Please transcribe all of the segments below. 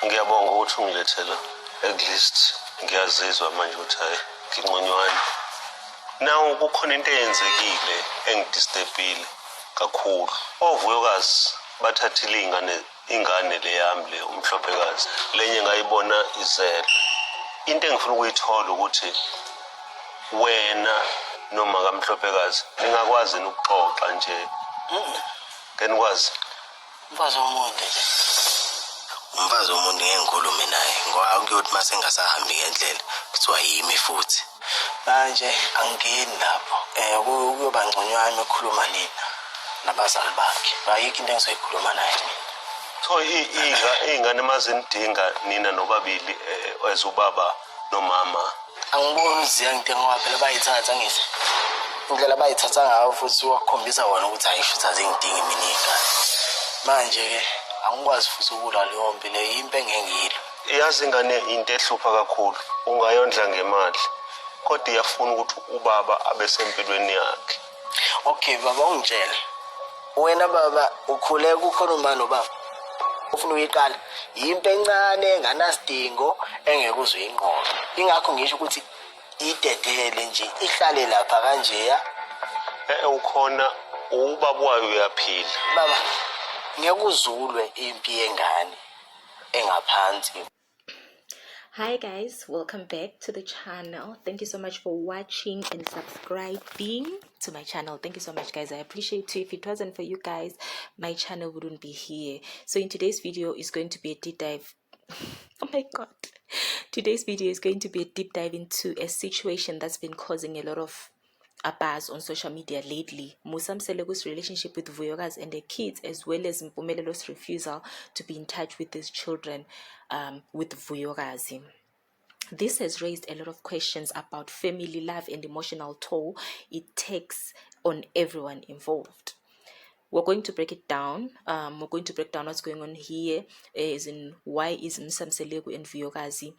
Ngiyabonga ukuthi ungilethela at least ngiyazizwa manje ukuthi hayi ngingconywana. Now kukhona into eyenzekile engidisturbile kakhulu. Ovuyokazi bathathile ingane leyami le umhlophekazi. Lenye ngayibona izela. Into engifuna ukuyithola ukuthi wena noma kamhlophekazi ningakwazi ukuxoxa nje. Kenikwazi Umfazi womuntu nje. Umfazi womuntu ngikhulume naye ngoba ukuyothi mase ngasahambi ngendlela kuthiwa yimi futhi. Manje angingeni lapho. Kuyoba ngconywana ukukhuluma nina nabazali bakhe. Ayikho into engizoyikhuluma naye mina. so ingane mazinidinga nina nobabili as ubaba nomama. Angiboni ziyangidinga ngoba phela bayithatha ngithi. Indlela bayithatha ngayo futhi wakukhombisa wona ukuthi ayisho ukuthi ngidinga mina igane. Manje ke angikwazi futhi ukula leyo mpi le impe engengiyilo. Yazi ingane into ehlupha kakhulu. Ungayondla ngemali. Kodwa iyafuna ukuthi ubaba abe sempilweni yakhe. Okay baba ungitshela. Wena baba ukhule kukhona uma nobaba. Ufuna uyiqala impe encane enganasidingo engeke uzuyinqoba. Ingakho ngisho ukuthi idedele nje ihlale lapha kanje ya. Ukhona ubaba wayo uyaphila. Baba ngeke uzulwe impi yengane engaphansi. Hi guys, welcome back to the channel. Thank you so much for watching and subscribing to my channel. Thank you so much guys. I appreciate you. If it wasn't for you guys, my channel wouldn't be here. So in today's video is going to be a deep dive. Oh my god. Today's video is going to be a deep dive into a situation that's been causing a lot of a buzz on social media lately. Musa Mselegu's relationship with Vuyokazi and the kids, as well as Mpumelo's refusal to be in touch with his children with Vuyokazi. This has raised a lot of questions about family love and emotional toll it takes on everyone involved. We're going to break it down. We're going to break down what's going on here, as in why is Musa Mselegu and Vuyokazi,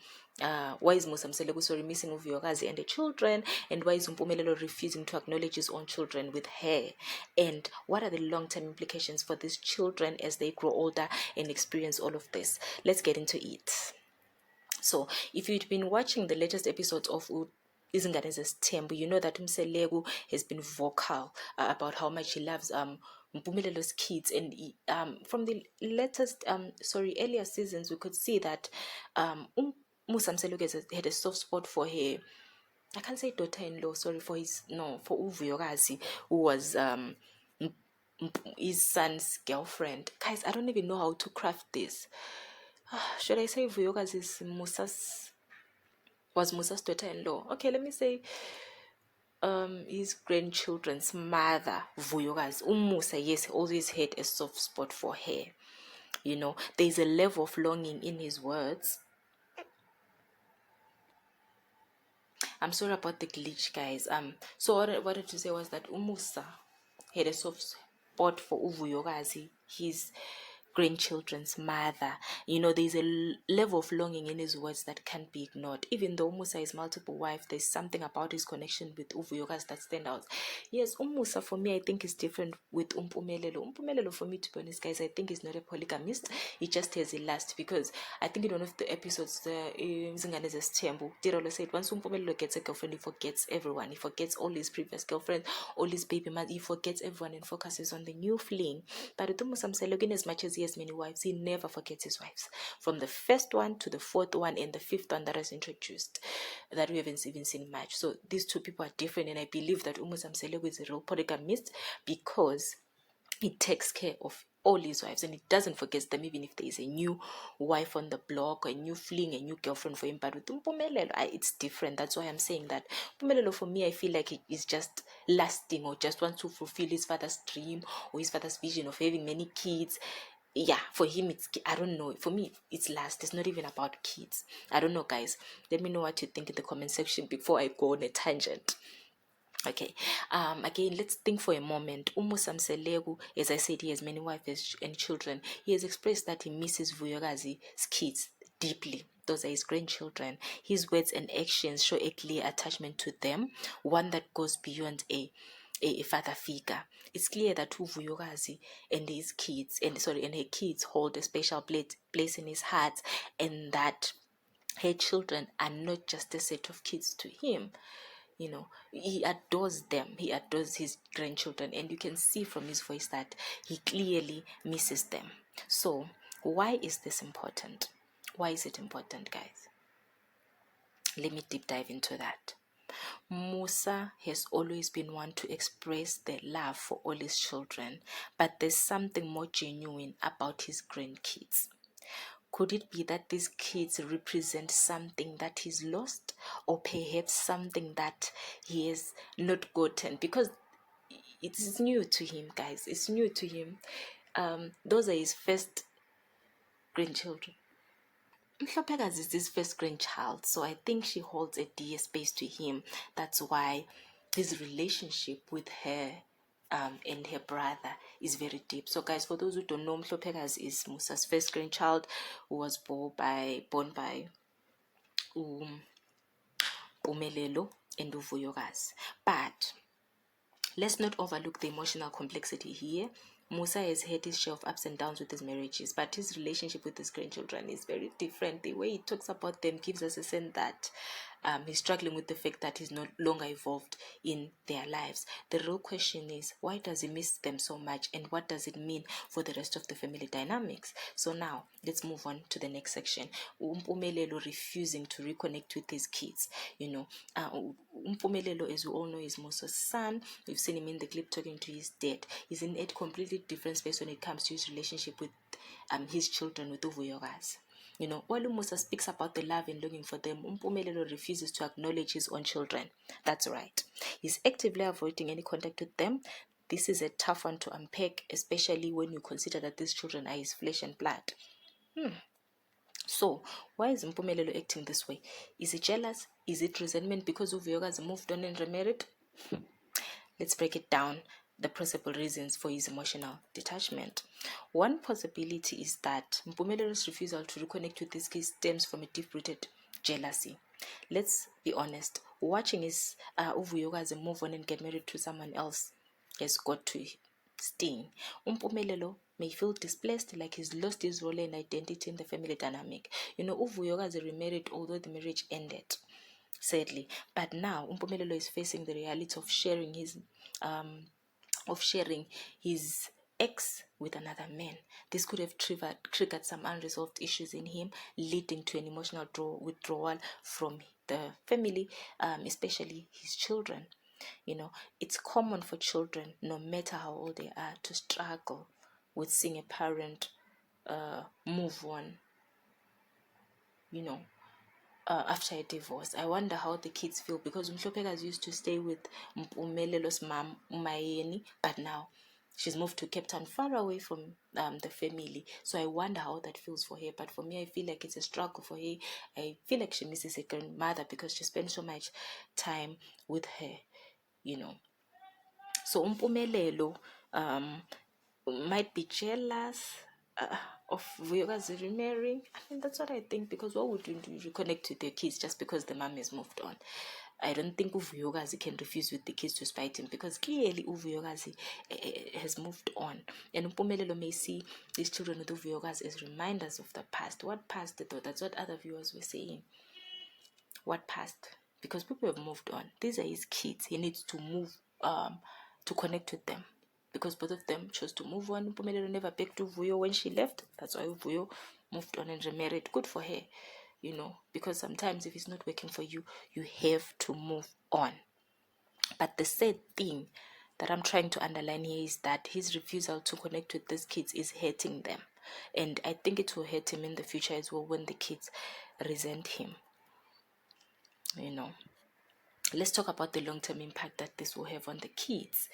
why is Musa Mselegu missing Vuyokazi and the children, and why is Mpumelelo refusing to acknowledge his own children with her, and what are the long-term implications for these children as they grow older and experience all of this. Let's get into it. So, if you'd been watching the latest episodes of Izingane Zesithembu, you know that Mselegu has been vocal about how much he loves Mpumelo's kids, and from the latest earlier seasons we could see that Musa Mselegu had a soft spot for her, I can't say daughter-in-law, for Vuyokazi, who was his son's girlfriend. Guys, I don't even know how to craft this. Should I say Vuyokazi was Musa's daughter-in-law? Okay, let me say his grandchildren's mother, Vuyokazi. Musa, yes, always had a soft spot for her. You know, there's a level of longing in his words. I'm sorry about the glitch, guys. So what I wanted to say was that Musa had a soft spot for Vuyokazi, his grandchildren's mother. You know, there's a level of longing in his words that can't be ignored. Even though Musa is multiple wife, there's something about his connection with Vuyokazi that stands out. Yes, Musa for me, I think is different with Mpumelelo. Mpumelelo for me, to be honest, guys, I think he's not a polygamist. He just has a lust, because I think in one of the episodes, Izingane Zesithembu, Tirolo said once Mpumelelo gets a girlfriend, he forgets everyone. He forgets all his previous girlfriends, all his baby mothers. He forgets everyone and focuses on the new fling. But with Musa Mselegu, in as much as he has many wives, he never forgets his wives. From the first one to the fourth one and the fifth one that is introduced, that we haven't even seen much. So these two people are different, and I believe that Musa Mselegu is a real polygamist because he takes care of all his wives and he doesn't forget them, even if there is a new wife on the block, a new fling, a new girlfriend for him. But with Mpumelelo, it's different. That's why I'm saying that Mpumelelo, for me, I feel like he is just lasting, or just wants to fulfill his father's dream or his father's vision of having many kids. Yeah, for him, it's, I don't know, for me, it's last. It's not even about kids. I don't know, guys. Let me know what you think in the comment section before I go on a tangent. Okay, again, let's think for a moment. Musa Mselegu, as I said, he has many wives and children. He has expressed that he misses Vuyokazi's kids deeply. Those are his grandchildren. His words and actions show a clear attachment to them, one that goes beyond a a father figure. It's clear that Uvuyokazi and his kids, and her kids hold a special place in his heart, and that her children are not just a set of kids to him. He adores them. He adores his grandchildren, and you can see from his voice that he clearly misses them. So why is this important? Why is it important, guys? Let me deep dive into that. Musa has always been one to express their love for all his children, but there's something more genuine about his grandkids. Could it be that these kids represent something that he's lost, or perhaps something that he has not gotten? Because it is new to him, guys. It's new to him. Those are his first grandchildren. Mhlopekazi is his first grandchild, so I think she holds a dear space to him. That's why his relationship with her and her brother is very deep. So guys, for those who don't know, Mhlopekazi is Musa's first grandchild, who was born by Pumelelo and Uvuyokazi. But let's not overlook the emotional complexity here. Musa has had his share of ups and downs with his marriages, but his relationship with his grandchildren is very different. The way he talks about them gives us a sense that he's struggling with the fact that he's no longer involved in their lives. The real question is, why does he miss them so much, and what does it mean for the rest of the family dynamics? So now, let's move on to the next section. Umpumelelo refusing to reconnect with his kids. Umpumelelo, as we all know, is Musa's son. We've seen him in the clip talking to his dad. He's in a completely different space when it comes to his relationship with his children, with Uvuyokazi. While Musa speaks about the love and longing for them, Umpumelelo refuses to acknowledge his own children. That's right. He's actively avoiding any contact with them. This is a tough one to unpack, especially when you consider that these children are his flesh and blood. So, why is Umpumelelo acting this way? Is he jealous? Is it resentment because Uvuyokazi moved on and remarried? Let's break it down. The possible reasons for his emotional detachment. One possibility is that Mpumelo's refusal to reconnect with his kids stems from a deep-rooted jealousy. Let's be honest. Watching his Uvuyokazi move on and get married to someone else has got to sting. Mpumelelo may feel displaced, like he's lost his role and identity in the family dynamic. Uvuyokazi remarried although the marriage ended, sadly. But now Mpumelelo is facing the reality of sharing his ex with another man. This could have triggered some unresolved issues in him, leading to an emotional withdrawal from the family, especially his children. It's common for children, no matter how old they are, to struggle with seeing a parent move on, after a divorce. I wonder how the kids feel, because Mhlopekazi used to stay with Mpumelo's mom, Umayeni, but now she's moved to Cape Town, far away from the family. So I wonder how that feels for her. But for me, I feel like it's a struggle for her. I feel like she misses her grandmother because she spends so much time with her, So Mpumelelo might be jealous of Vuyokazi remarrying. That's what I think, because what would you do? Reconnect with your kids just because the mom has moved on? I don't think Uvuyokazi can refuse with the kids to spite him, because clearly Uvuyokazi has moved on. And Mpumelelo may see these children with Uvuyokazi as reminders of the past. What past though? That's what other viewers were saying. What past? Because people have moved on. These are his kids. He needs to move to connect with them, because both of them chose to move on. Mpumelelo never begged Uvuyo when she left. That's why Uvuyo moved on and remarried. Good for her, because sometimes if it's not working for you, you have to move on. But the sad thing that I'm trying to underline here is that his refusal to connect with these kids is hurting them. And I think it will hurt him in the future as well when the kids resent him. Let's talk about the long-term impact that this will have on the kids.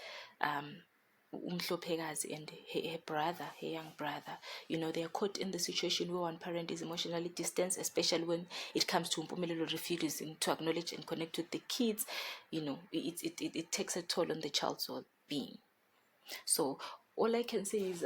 Mhlopekazi and her brother, her young brother, they are caught in the situation where one parent is emotionally distanced, especially when it comes to Mpumelelo refusing to acknowledge and connect with the kids. It takes a toll on the child's well-being. So all I can say is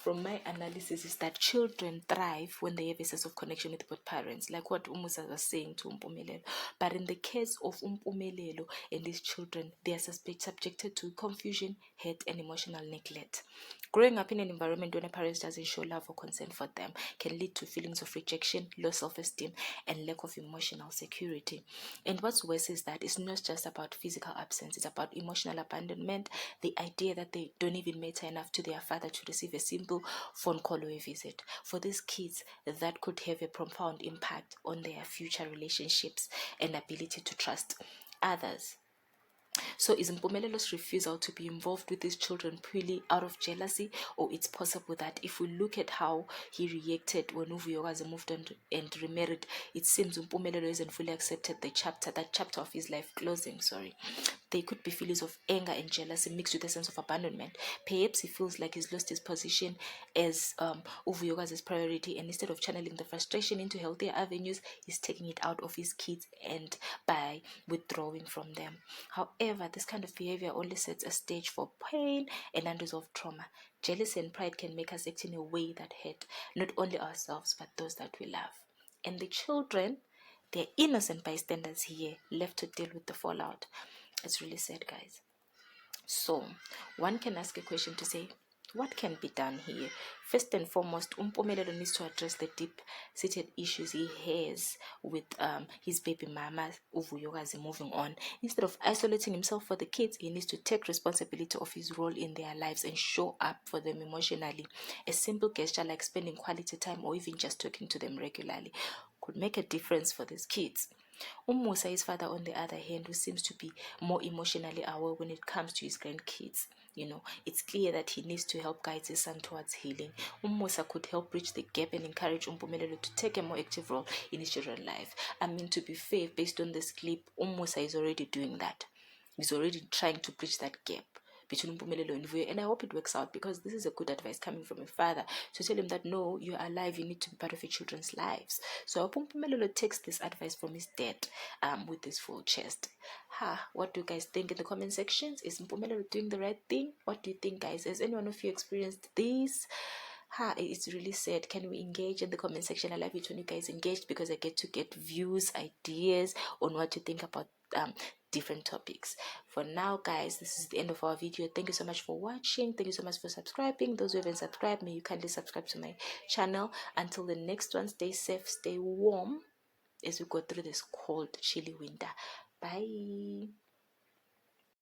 from my analysis is that children thrive when they have a sense of connection with both parents, like what Umusa was saying to Umpumelelo. But in the case of Umpumelelo and these children, they are subjected to confusion, hate, and emotional neglect. Growing up in an environment when a parent doesn't show love or concern for them can lead to feelings of rejection, low self-esteem, and lack of emotional security. And what's worse is that it's not just about physical absence, it's about emotional abandonment, the idea that they don't even matter enough to their father to receive a simple phone call or a visit. For these kids, that could have a profound impact on their future relationships and ability to trust others. So is Mpumelelo's refusal to be involved with his children purely out of jealousy, or it's possible that if we look at how he reacted when Uvuyokazi moved on and remarried, it seems Mpumelelo hasn't fully accepted that chapter of his life closing, There could be feelings of anger and jealousy mixed with a sense of abandonment. Perhaps he feels like he's lost his position as Uvuyokazi's priority, and instead of channeling the frustration into healthier avenues, he's taking it out of his kids and by withdrawing from them. However, this kind of behavior only sets a stage for pain and unresolved trauma. Jealousy and pride can make us act in a way that hurt not only ourselves but those that we love. And the children, they're innocent bystanders here, left to deal with the fallout. It's really sad, guys. So, one can ask a question to say, what can be done here? First and foremost, Umpumelelo needs to address the deep-seated issues he has with his baby mama, Uvuyokazi, moving on. Instead of isolating himself for the kids, he needs to take responsibility of his role in their lives and show up for them emotionally. A simple gesture like spending quality time or even just talking to them regularly could make a difference for these kids. Umusa, his father, on the other hand, who seems to be more emotionally aware when it comes to his grandkids. It's clear that he needs to help guide his son towards healing. Umusa could help bridge the gap and encourage Umpumelelo to take a more active role in his children's life. I mean, to be fair, based on this clip, Umusa is already doing that. He's already trying to bridge that gap between Mpumelelo and Vuyo, and I hope it works out, because this is a good advice coming from a father to tell him that no, you're alive, you need to be part of your children's lives. So I hope Mpumelelo takes this advice from his dad with his full chest. What do you guys think in the comment sections? Is Mpumelelo doing the right thing? What do you think, guys? Has anyone of you experienced this? It's really sad. Can we engage in the comment section? I love it when you guys engage, because I get to get views, ideas on what you think about different topics. For now, guys, this is the end of our video. Thank you so much for watching. Thank you so much for subscribing. Those who haven't subscribed, may you kindly subscribe to my channel. Until the next one, stay safe, stay warm as we go through this cold, chilly winter. Bye.